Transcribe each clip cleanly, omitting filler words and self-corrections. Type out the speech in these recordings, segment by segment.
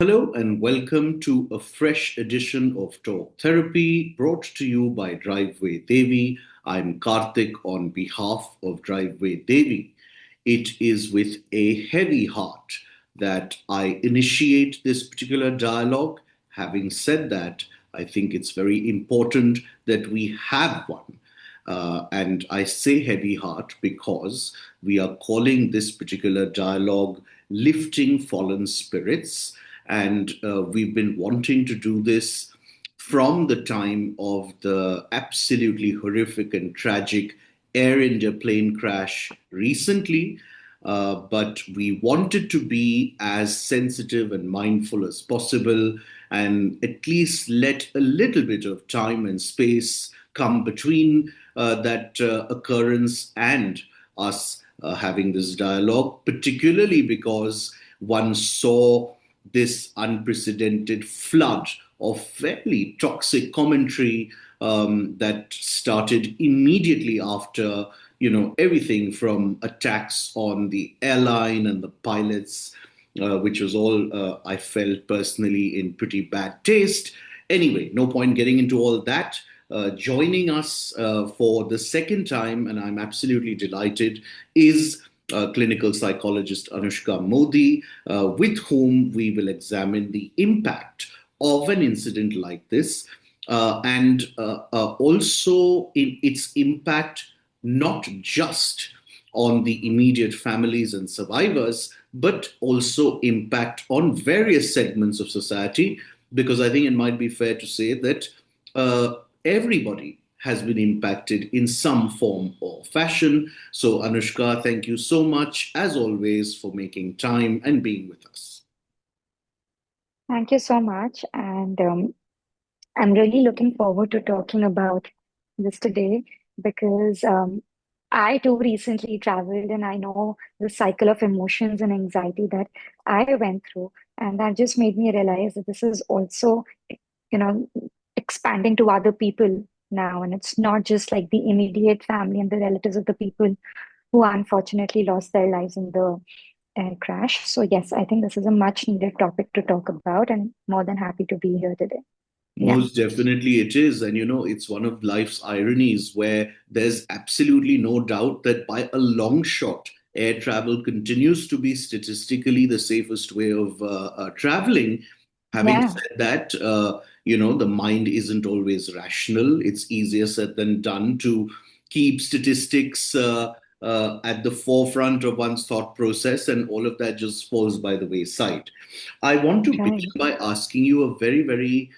Hello and welcome to a fresh edition of Talk Therapy brought to you by Driveway Devi. I'm Karthik on behalf of Driveway Devi. It is with a heavy heart that I initiate this particular dialogue. Having said that, I think it's very important that we have one. And I say heavy heart because we are calling this particular dialogue Lifting Fallen Spirits. And we've been wanting to do this from the time of the absolutely horrific and tragic Air India plane crash recently. But we wanted to be as sensitive and mindful as possible and at least let a little bit of time and space come between that occurrence and us having this dialogue, particularly because one saw this unprecedented flood of fairly toxic commentary that started immediately after, everything from attacks on the airline and the pilots, which was all, I felt personally, in pretty bad taste. Anyway, no point getting into all that. Joining us for the second time, and I'm absolutely delighted, is clinical psychologist Anushka Modi, with whom we will examine the impact of an incident like this and also in its impact not just on the immediate families and survivors, but also impact on various segments of society. Because I think it might be fair to say that uh, everybody has been impacted in some form or fashion. So, Anushka, thank you so much, as always, for making time and being with us. Thank you so much. And I'm really looking forward to talking about this today because I too recently traveled and I know the cycle of emotions and anxiety that I went through. And that just made me realize that this is also, you know, expanding to other people now. And it's not just like the immediate family and the relatives of the people who unfortunately lost their lives in the crash. So, yes, I think this is a much needed topic to talk about, and more than happy to be here today. Yeah. Most definitely it is. And it's one of life's ironies where there's absolutely no doubt that by a long shot, air travel continues to be statistically the safest way of traveling. Having Yeah. said that, the mind isn't always rational. It's easier said than done to keep statistics at the forefront of one's thought process, and all of that just falls by the wayside. I want to begin Right. by asking you a very, very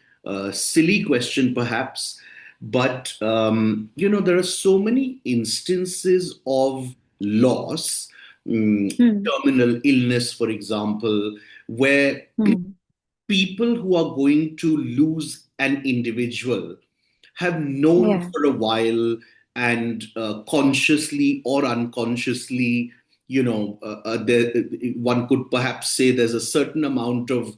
silly question, perhaps, but there are so many instances of loss, Hmm. terminal illness, for example, where Hmm. people who are going to lose an individual have known Yeah. for a while and consciously or unconsciously, one could perhaps say there's a certain amount of,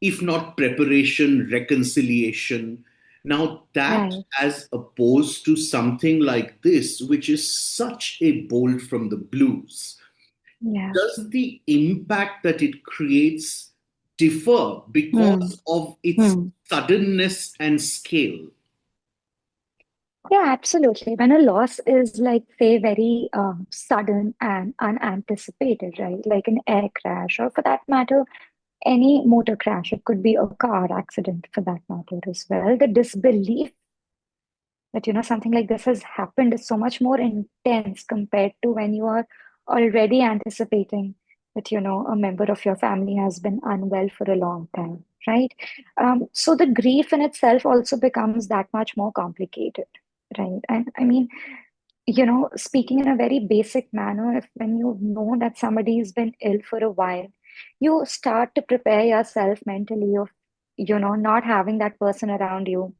if not preparation, reconciliation. Now, that Right. as opposed to something like this, which is such a bolt from the blues, Yeah. does the impact that it creates differ Hmm. because of its Hmm. suddenness and scale? Yeah, absolutely. When a loss is like, say, very sudden and unanticipated, right? Like an air crash, or for that matter, any motor crash. It could be a car accident for that matter as well. The disbelief that, something like this has happened is so much more intense compared to when you are already anticipating that, a member of your family has been unwell for a long time, right? So the grief in itself also becomes that much more complicated, right? And I mean, speaking in a very basic manner, if when you know that somebody has been ill for a while, you start to prepare yourself mentally of, not having that person around you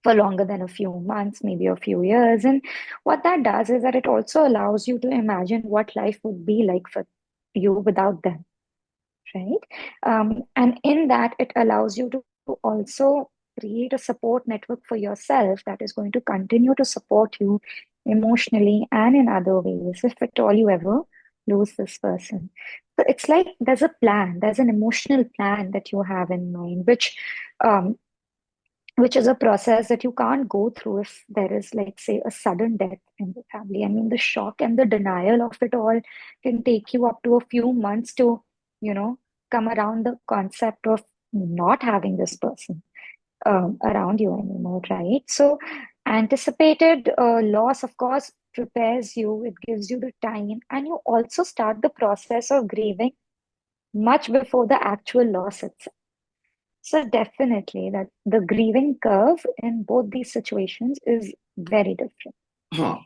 for longer than a few months, maybe a few years. And what that does is that it also allows you to imagine what life would be like for you without them, right? And in that, it allows you to also create a support network for yourself that is going to continue to support you emotionally and in other ways, if at all you ever lose this person. So it's like there's a plan, there's an emotional plan that you have in mind, um, which is a process that you can't go through if there is, like, say, a sudden death in the family. I mean, the shock and the denial of it all can take you up to a few months to, you know, come around the concept of not having this person around you anymore, right? So, anticipated loss, of course, prepares you, it gives you the time, and you also start the process of grieving much before the actual loss itself. So definitely that the grieving curve in both these situations is very different.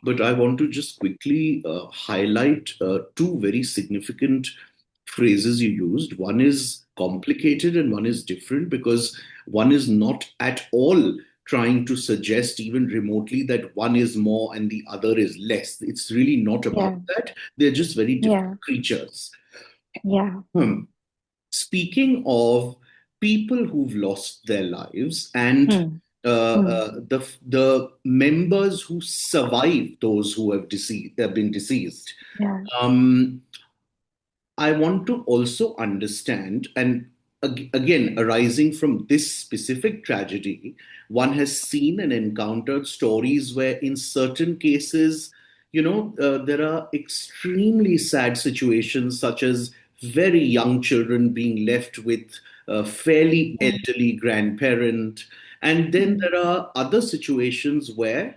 But I want to just quickly highlight two very significant phrases you used. One is complicated and one is different, because one is not at all trying to suggest, even remotely, that one is more and the other is less. It's really not about Yeah, that. They're just very yeah, different creatures. yeah. Hmm. Speaking of people who've lost their lives and Hmm, hmm, the members who survive those who have been deceased, yeah, um, I want to also understand, and again, arising from this specific tragedy, one has seen and encountered stories where, in certain cases, there are extremely sad situations, such as very young children being left with a fairly yeah, elderly grandparent. And then hmm, there are other situations where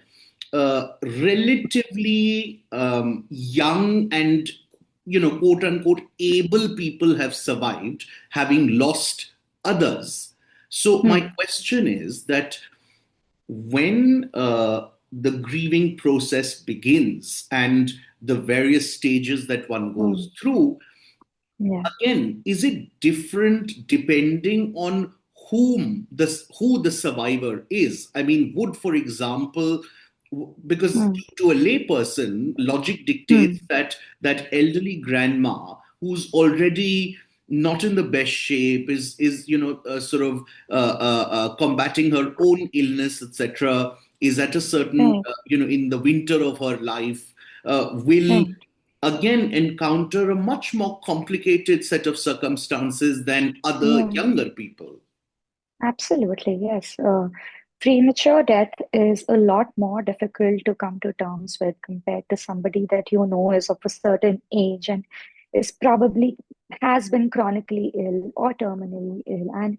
relatively young and, quote unquote, able people have survived, having lost others. So my hmm, question is that when the grieving process begins and the various stages that one hmm, goes through, yeah, again, is it different depending on who the survivor is? I mean, would, for example, because hmm, to a layperson, logic dictates hmm, that that elderly grandma who's already not in the best shape is sort of combating her own illness, etc., is at a certain right, in the winter of her life, will right. again encounter a much more complicated set of circumstances than other Yeah, younger people. absolutely, yes. Premature death is a lot more difficult to come to terms with compared to somebody that you know is of a certain age and is probably has been chronically ill or terminally ill. And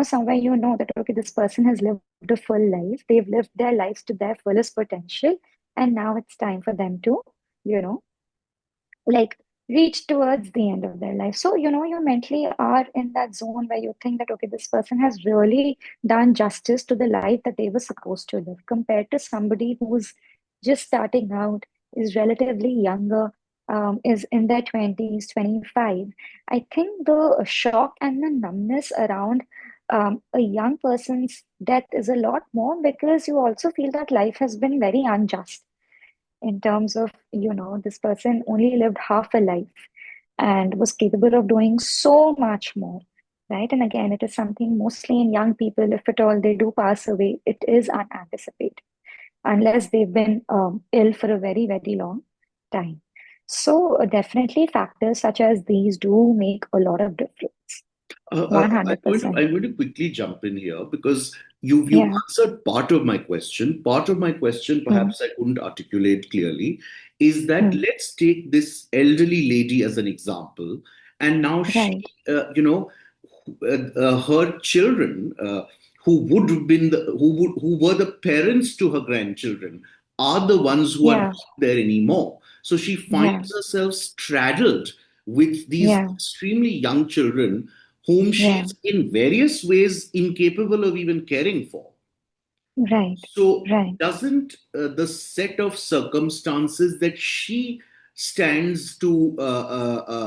somewhere you know that, okay, this person has lived a full life, they've lived their lives to their fullest potential, and now it's time for them to, you know, like reach towards the end of their life. So, you mentally are in that zone where you think that, okay, this person has really done justice to the life that they were supposed to live compared to somebody who's just starting out, is relatively younger, is in their 20s, 25. I think the shock and the numbness around a young person's death is a lot more because you also feel that life has been very unjust in terms of, this person only lived half a life and was capable of doing so much more, right? And again, it is something mostly in young people, if at all they do pass away, it is unanticipated, unless they've been ill for a very, very long time. So, definitely factors such as these do make a lot of difference. I'm going to 100%. I'm going to quickly jump in here because you've Yeah. answered part of my question. Part of my question, Hmm. perhaps I couldn't articulate clearly, is that Hmm. let's take this elderly lady as an example, and now she, Right. her children, who would have been who were the parents to her grandchildren, are the ones who are Yeah. not there anymore. So she Yeah. finds herself straddled with these Yeah. extremely young children whom Yeah. she's in various ways incapable of even caring for. Right. So, Right. doesn't the set of circumstances that she stands to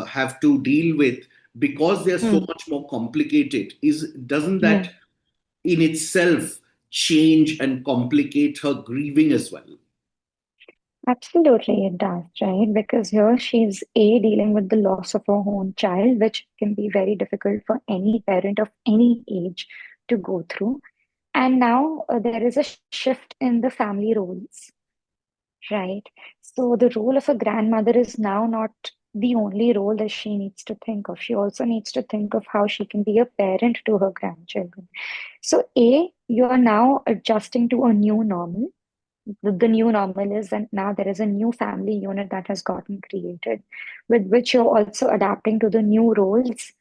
have to deal with, because they are so Hmm. much more complicated, is doesn't Yeah. that in itself change and complicate her grieving as well? Absolutely, it does, right? Because here she's dealing with the loss of her own child, which can be very difficult for any parent of any age to go through. And now there is a shift in the family roles, right? So the role of a grandmother is now not the only role that she needs to think of. She also needs to think of how she can be a parent to her grandchildren. So, A, you are now adjusting to a new normal. The new normal is that now there is a new family unit that has gotten created, with which you're also adapting to the new roles,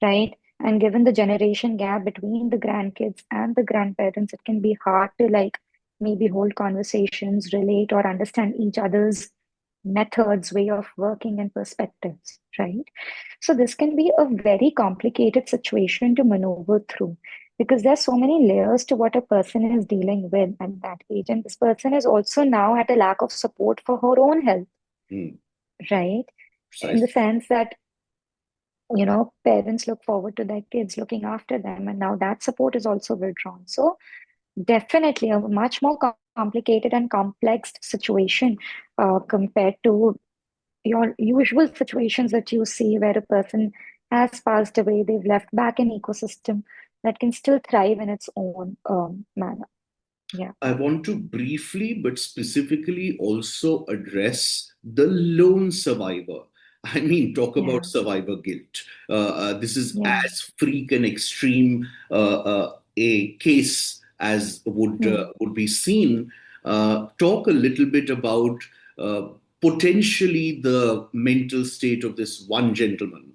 right? And given the generation gap between the grandkids and the grandparents, it can be hard to like maybe hold conversations, relate, or understand each other's methods, way of working, and perspectives, right? So this can be a very complicated situation to maneuver through because there's so many layers to what a person is dealing with at that age. And this person is also now at a lack of support for her own health, Hmm, right? In the precisely. sense that, parents look forward to their kids looking after them, and now that support is also withdrawn. So definitely a much more complicated and complex situation compared to your usual situations that you see where a person has passed away, they've left back an ecosystem that can still thrive in its own manner. Yeah, I want to briefly but specifically also address the lone survivor. I mean, talk about yeah, survivor guilt. This is yeah. as freak and extreme a case as Hmm. would be seen. Talk a little bit about uh, potentially the mental state of this one gentleman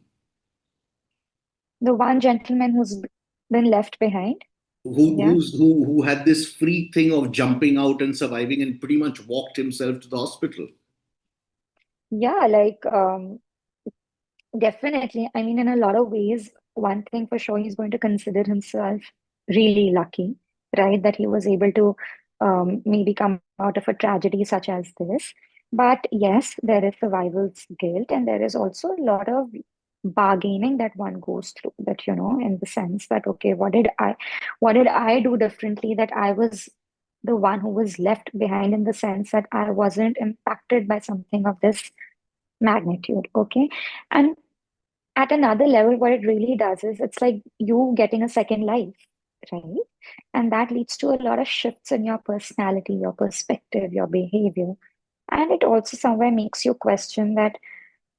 The one gentleman who's been left behind. Yeah, who had this freak thing of jumping out and surviving and pretty much walked himself to the hospital. yeah, like definitely. I mean, in a lot of ways, one thing for sure, he's going to consider himself really lucky, right? That he was able to maybe come out of a tragedy such as this. But yes, there is survival's guilt, and there is also a lot of bargaining that one goes through. That, in the sense that, okay, what did I do differently that I was the one who was left behind in the sense that I wasn't impacted by something of this magnitude, okay? And at another level, what it really does is it's like you getting a second life, right? And that leads to a lot of shifts in your personality, your perspective, your behavior. And it also somewhere makes you question that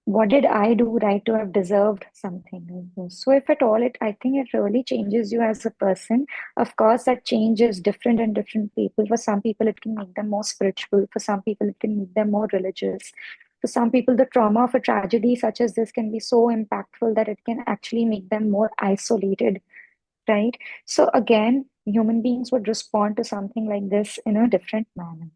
what did I do right to have deserved something like this? So if at all, I think it really changes you as a person. Of course, that change is different in different people. For some people, it can make them more spiritual. For some people, it can make them more religious. For some people, the trauma of a tragedy such as this can be so impactful that it can actually make them more isolated, right? So again, human beings would respond to something like this in a different manner.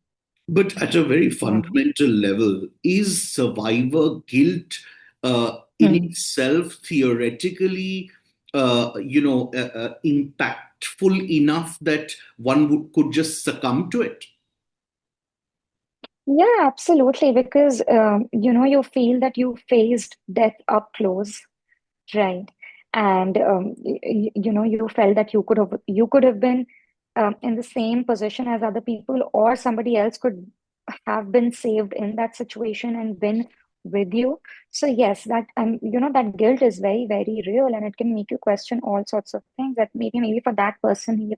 But at a very Yeah. fundamental level, is survivor guilt in Hmm. itself theoretically, impactful enough that could just succumb to it? Yeah, absolutely. Because you feel that you faced death up close, right? And you felt that you could have been in the same position as other people, or somebody else could have been saved in that situation and been with you. So yes, that guilt is very, very real, and it can make you question all sorts of things. That maybe for that person,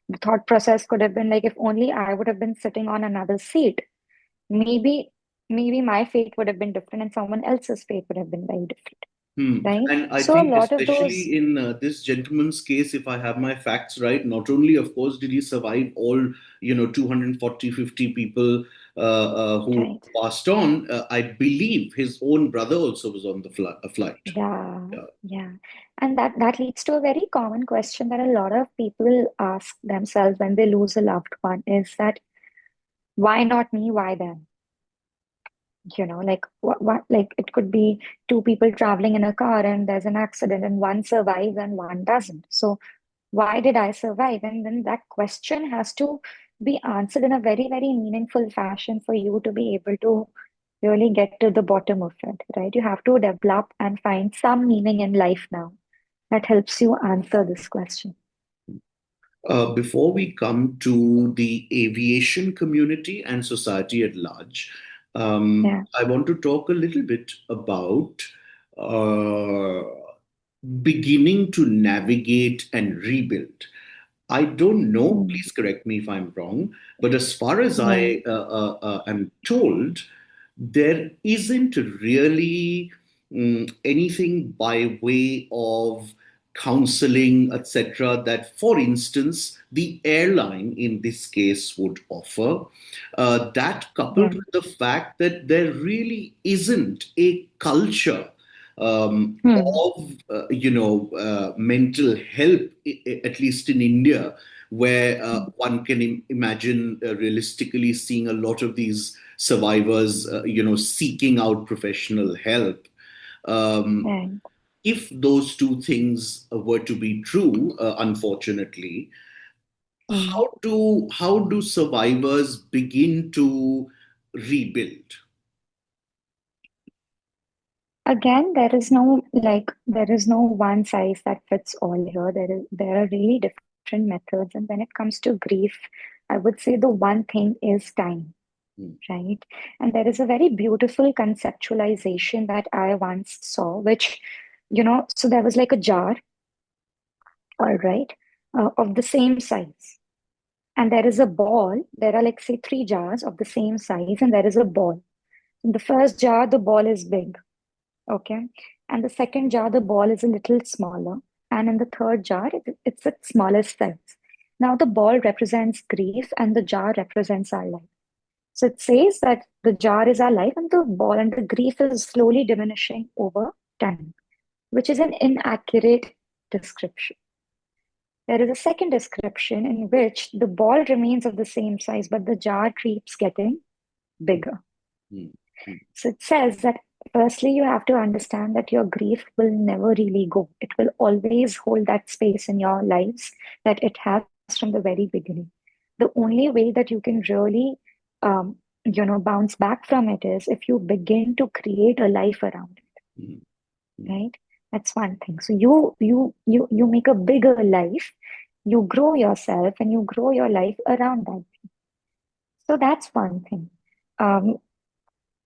the thought process could have been like, if only I would have been sitting on another seat, maybe maybe my fate would have been different and someone else's fate would have been very different, Hmm. right? And I So a think, lot of those, especially in this gentleman's case, if I have my facts right, not only, of course, did he survive all, 240, 50 people who right, passed on, I believe his own brother also was on the flight. yeah, Yeah. yeah. And that leads to a very common question that a lot of people ask themselves when they lose a loved one is that, why not me, why them? Like what like it could be two people traveling in a car and there's an accident and one survives and one doesn't. So why did I survive? And then that question has to be answered in a very, very meaningful fashion for you to be able to really get to the bottom of it, right? You have to develop and find some meaning in life now that helps you answer this question. Before we come to the aviation community and society at large, Yeah. I want to talk a little bit about uh, beginning to navigate and rebuild. I don't know, Mm. please correct me if I'm wrong, but as far as Yeah. I am told, there isn't really anything by way of counseling, etc., that, for instance, the airline in this case would offer. That coupled Yeah. with the fact that there really isn't a culture Hmm. of mental health, at least in India, where Hmm. one can imagine realistically seeing a lot of these survivors, seeking out professional help. Um, Right. if those two things were to be true, unfortunately, Hmm. how do survivors begin to rebuild? Again, there is no one size that fits all here. There are really different methods, and when it comes to grief, I would say the one thing is time, Mm, right? And there is a very beautiful conceptualization that I once saw, which, so there was like a jar, all right, of the same size. And there is a ball. There are like, say, three jars of the same size, and there is a ball. In the first jar, the ball is big, okay? And the second jar, the ball is a little smaller. And in the third jar, it's its smallest size. Now, the ball represents grief, and the jar represents our life. So it says that the jar is our life, and the ball and the grief is slowly diminishing over time, which is an inaccurate description. There is a second description in which the ball remains of the same size, but the jar keeps getting bigger. mm, mm, So it says that firstly, you have to understand that your grief will never really go. It will always hold that space in your lives that it has from the very beginning. The only way that you can really, um, bounce back from it is if you begin to create a life around it, mm, mm, right? That's one thing. So you make a bigger life, you grow yourself, and you grow your life around that. So that's one thing. Um,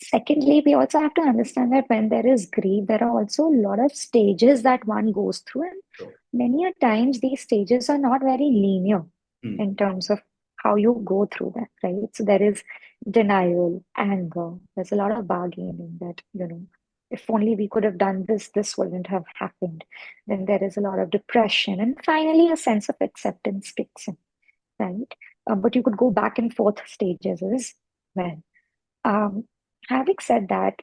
Secondly, we also have to understand that when there is grief, there are also a lot of stages that one goes through, and sure. many a times these stages are not very linear Mm, in terms of how you go through that, right? So there is denial, anger, there's a lot of bargaining that, if only we could have done this, this wouldn't have happened. Then there is a lot of depression, and finally a sense of acceptance kicks in, right? But you could go back and forth stages as well. Um, Having said that,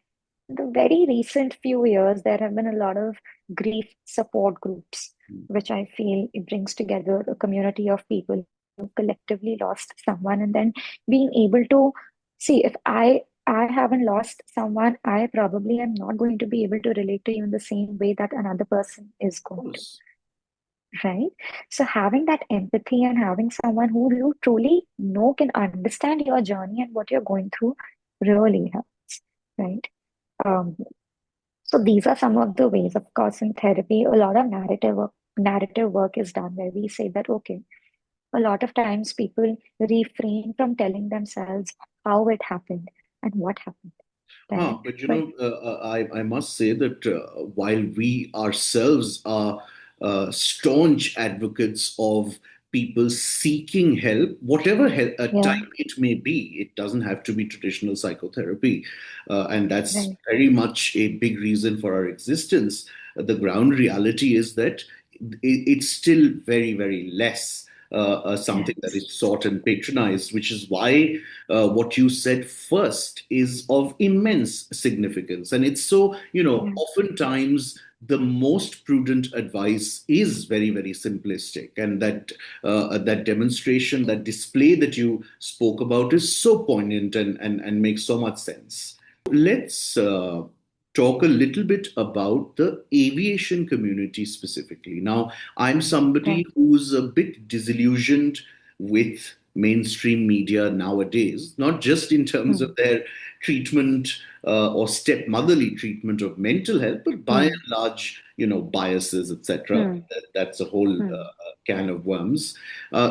the very recent few years, there have been a lot of grief support groups, mm. which I feel it brings together a community of people who collectively lost someone, and then being able to see if I haven't lost someone, I probably am not going to be able to relate to you in the same way that another person is Of going to, course. right? So having that empathy and having someone who you truly know can understand your journey and what you're going through really helps, right? Um, so these are some of the ways. Of course, in therapy, a lot of narrative work is done where we say that, okay, a lot of times people refrain from telling themselves how it happened and what happened, right? But But I must say that while we ourselves are staunch advocates of people seeking help, whatever yeah, type it may be, it doesn't have to be traditional psychotherapy. And that's right, very much a big reason for our existence. The ground reality is that it's still very, very less. Something that yes, is sought and patronized, which is why what you said first is of immense significance. And it's so, yeah, oftentimes the most prudent advice is very, very simplistic. And that demonstration, that display that you spoke about is so poignant and makes so much sense. Let's talk a little bit about the aviation community specifically. Now, I'm somebody right, who's a bit disillusioned with mainstream media nowadays, not just in terms of hmm, their treatment or stepmotherly treatment of mental health, but by and hmm, large, biases, etc. hmm, That's a whole hmm, can of worms.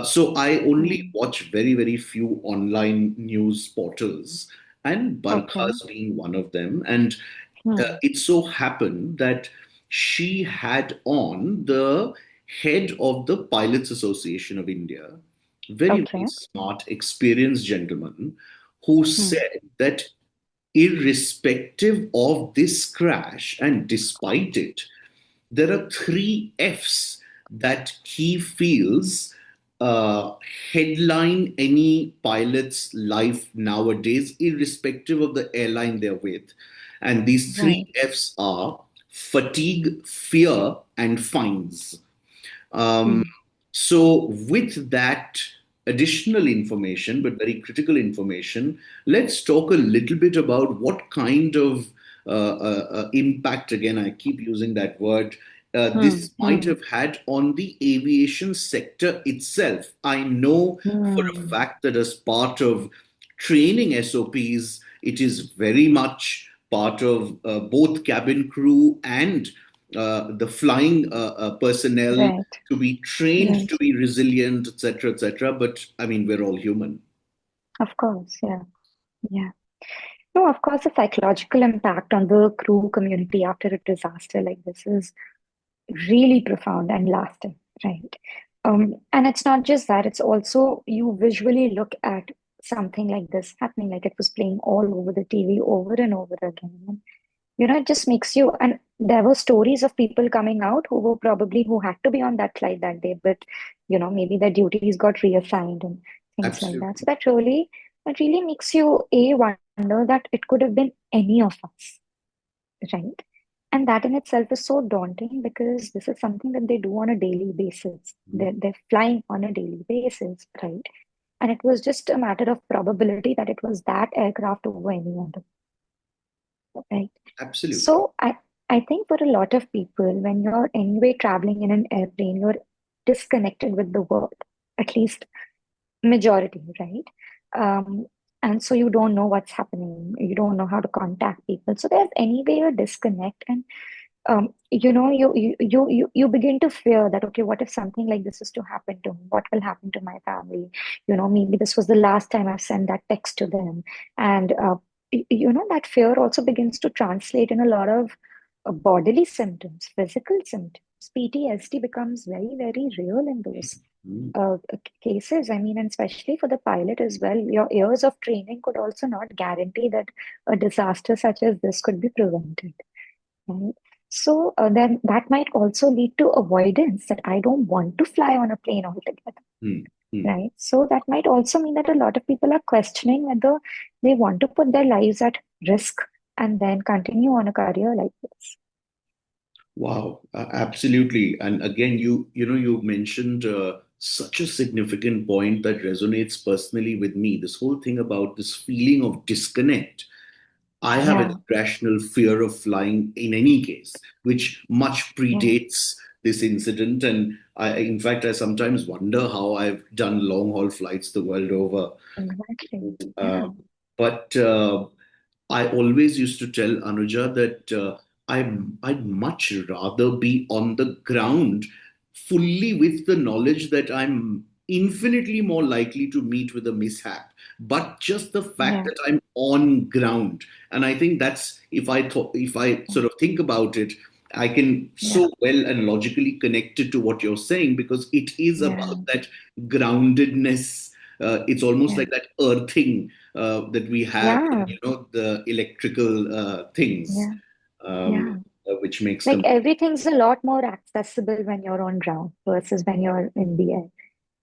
So I only hmm. watch very, very few online news portals, and Okay, Barkha's being one of them. And hmm, it so happened that she had on the head of the Pilots Association of India, very, very okay, smart, experienced gentleman, who hmm, said that irrespective of this crash and despite it, there are three F's that he feels uh, headline any pilot's life nowadays, irrespective of the airline they're with. And these three Right. F's are fatigue, fear, and fines. Um, Mm. so, with that additional information, but very critical information, let's talk a little bit about what kind of impact, again, I keep using that word, this might Mm. have had on the aviation sector itself. I know for a Mm. fact that as part of training SOPs, it is very much part of both cabin crew and the flying personnel Right. to be trained Right. to be resilient, etc., etc. But I mean, we're all human. Of course. Yeah. Yeah. No, of course, the psychological impact on the crew community after a disaster like this is really profound and lasting, right? And it's not just that, it's also you visually look at something like this happening, like it was playing all over the TV over and over again. And, it just makes you, and there were stories of people coming out who were probably who had to be on that flight that day, but maybe their duties got reassigned and things like that. So Absolutely. that really makes you wonder that it could have been any of us, right? And that in itself is so daunting because this is something that they do on a daily basis. Mhm. They're flying on a daily basis, right? And it was just a matter of probability that it was that aircraft over any other, right? Absolutely. So I think for a lot of people, when you're anyway traveling in an airplane, you're disconnected with the world, at least majority, right? Um, and so you don't know what's happening. You don't know how to contact people. So there's anyway a disconnect, and you begin to fear that, okay, what if something like this is to happen to me? What will happen to my family? Maybe this was the last time I've sent that text to them, and that fear also begins to translate in a lot of bodily symptoms, physical symptoms. PTSD becomes very, very real in those Mhm. cases. I mean, and especially for the pilot as well, your years of training could also not guarantee that a disaster such as this could be prevented, right? So then that might also lead to avoidance that I don't want to fly on a plane altogether, Mhm. Mhm. right? So that might also mean that a lot of people are questioning whether they want to put their lives at risk and then continue on a career like this. Wow, absolutely. And again, you mentioned such a significant point that resonates personally with me. This whole thing about this feeling of disconnect. I have an Yeah, irrational fear of flying in any case, which much yeah, predates this incident. And in fact, I sometimes wonder how I've done long haul flights the world over. exactly. Uh, Yeah, but I always used to tell Anuja that I'd much rather be on the ground fully with the knowledge that I'm infinitely more likely to meet with a mishap. But just the fact yeah, that I'm on ground, and I think that's if I yeah, sort of think about it, I can yeah, so well and logically connect it to what you're saying because it is about yeah, that groundedness. It's almost yeah, like that earthing that we have in yeah, the electrical things, yeah, um, yeah. which makes Like complete. everything's a lot more accessible when you're on ground versus when you're in the air.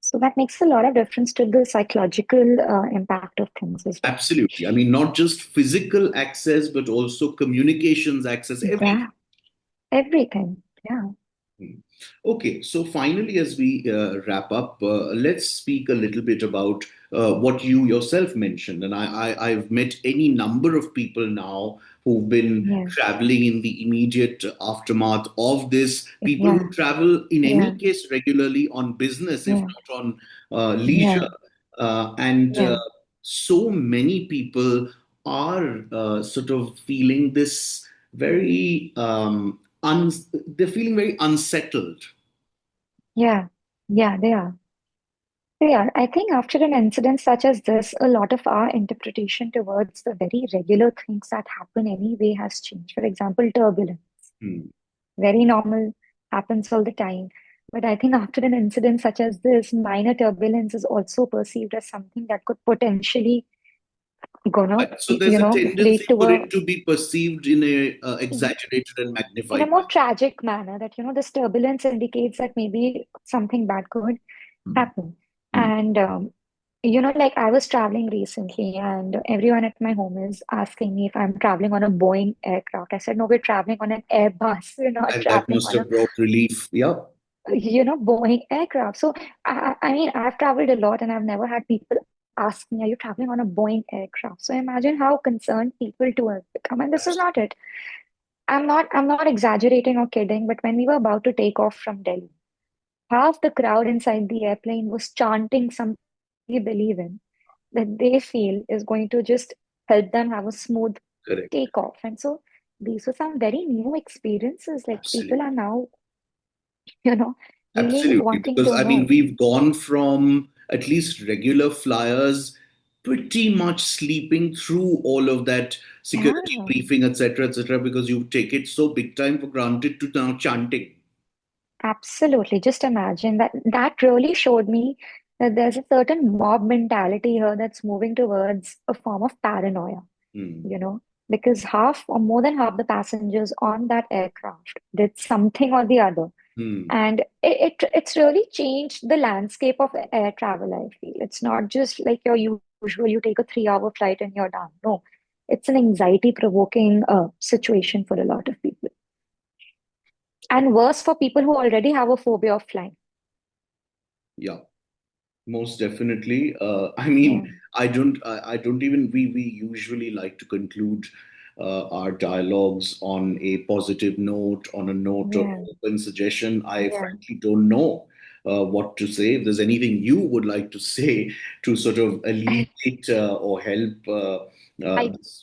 So that makes a lot of difference to the psychological impact of things as well. Absolutely. I mean, not just physical access, but also communications access, everything. Yeah, everything. Yeah, Hmm. Okay, so finally, as we wrap up, let's speak a little bit about what you yourself mentioned. And I've met any number of people now who've been yeah, traveling in the immediate aftermath of this. People who yeah, travel in any yeah, case regularly on business, if yeah, not on yeah, leisure. And yeah, so many people are sort of feeling this very they're feeling very unsettled. yeah, yeah, they are. They are. I think after an incident such as this, a lot of our interpretation towards the very regular things that happen anyway has changed. For example, turbulence. Hmm. Very normal, happens all the time. But I think after an incident such as this, minor turbulence is also perceived as something that could potentially gonna, Right. So there's a lead tendency to for a it to be perceived in a exaggerated and in a magnified more manner. tragic manner that, this turbulence indicates that maybe something bad could happen. Hmm. And, like I was traveling recently and everyone at my home is asking me if I'm traveling on a Boeing aircraft. I said, no, we're traveling on an Airbus. We're not And that traveling must on a, have brought relief. Yeah, Boeing aircraft. So, I mean, I've traveled a lot and I've never had people ask me, are you traveling on a Boeing aircraft? So imagine how concerned people to have become. And this is not it. I'm not exaggerating or kidding, but when we were about to take off from Delhi, half the crowd inside the airplane was chanting something they believe in that they feel is going to just help them have a smooth correct. takeoff. And so these were some very new experiences. Like people Absolutely. are now, you know, really Absolutely. wanting Because to I mean, know. we've gone from at least regular flyers pretty much sleeping through all of that security Yeah, briefing, etc., because you take it so big time for granted to now chanting. absolutely. Just imagine that really showed me that there's a certain mob mentality here that's moving towards a form of paranoia. Hmm. you know, because half or more than half the passengers on that aircraft did something or the other. Hmm. And it's really changed the landscape of air travel, I feel. It's not just like your usual, you take a 3-hour flight and you're done. No, it's an anxiety-provoking situation for a lot of people. And worse for people who already have a phobia of flying. Yeah. Most definitely. I Yeah, mean, I don't even. We usually like to conclude our dialogues on a positive note, on a note of yeah, open suggestion. I yeah. frankly don't know what to say. If there's anything you would like to say to sort of alleviate or help I, this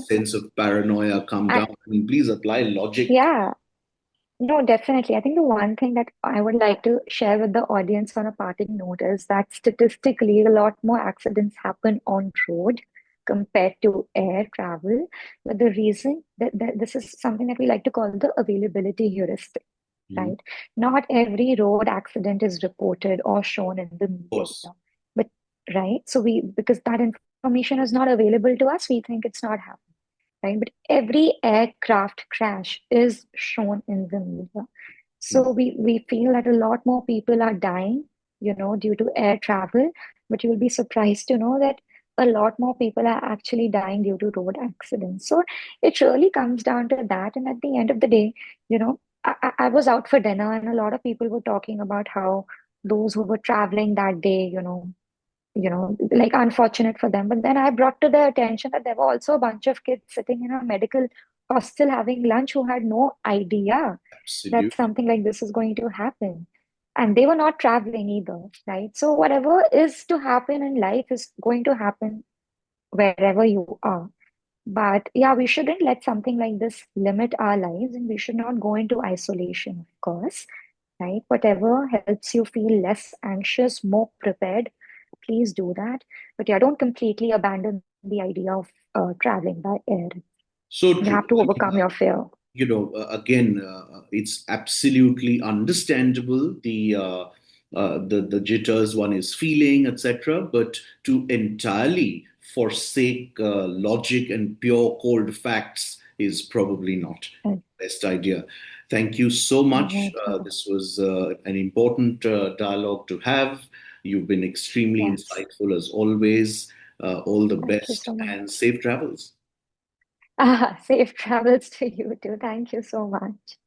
sense of paranoia come I, down, I mean, please apply logic. yeah. No, definitely. I think the one thing that I would like to share with the audience on a parting note is that statistically, a lot more accidents happen on road compared to air travel. But the reason that this is something that we like to call the availability heuristic, Mhm. right? Not every road accident is reported or shown in the Of media. course. But right, so because that information is not available to us, we think it's not happening, right? But every aircraft crash is shown in the media. Mm. So we feel that a lot more people are dying, due to air travel, but you'll be surprised to know that a lot more people are actually dying due to road accidents. So it really comes down to that. And at the end of the day, I was out for dinner and a lot of people were talking about how those who were traveling that day, like unfortunate for them. But then I brought to their attention that there were also a bunch of kids sitting in a medical hostel having lunch who had no idea that Absolutely. something like this is going to happen. And they were not traveling either, right? So whatever is to happen in life is going to happen wherever you are. But yeah, we shouldn't let something like this limit our lives, and we should not go into isolation, of course, right? Whatever helps you feel less anxious, more prepared, please do that. But yeah, don't completely abandon the idea of traveling by air. So You true. have to I mean, overcome your fear. again, it's absolutely understandable the jitters one is feeling, etc. But to entirely forsake logic and pure cold facts is probably not And the best idea. Thank you so much. not at all. This was an important dialogue to have. You've been extremely Yes. insightful as always. All the Thank you best so much. and safe travels. Safe travels to you too. Thank you so much.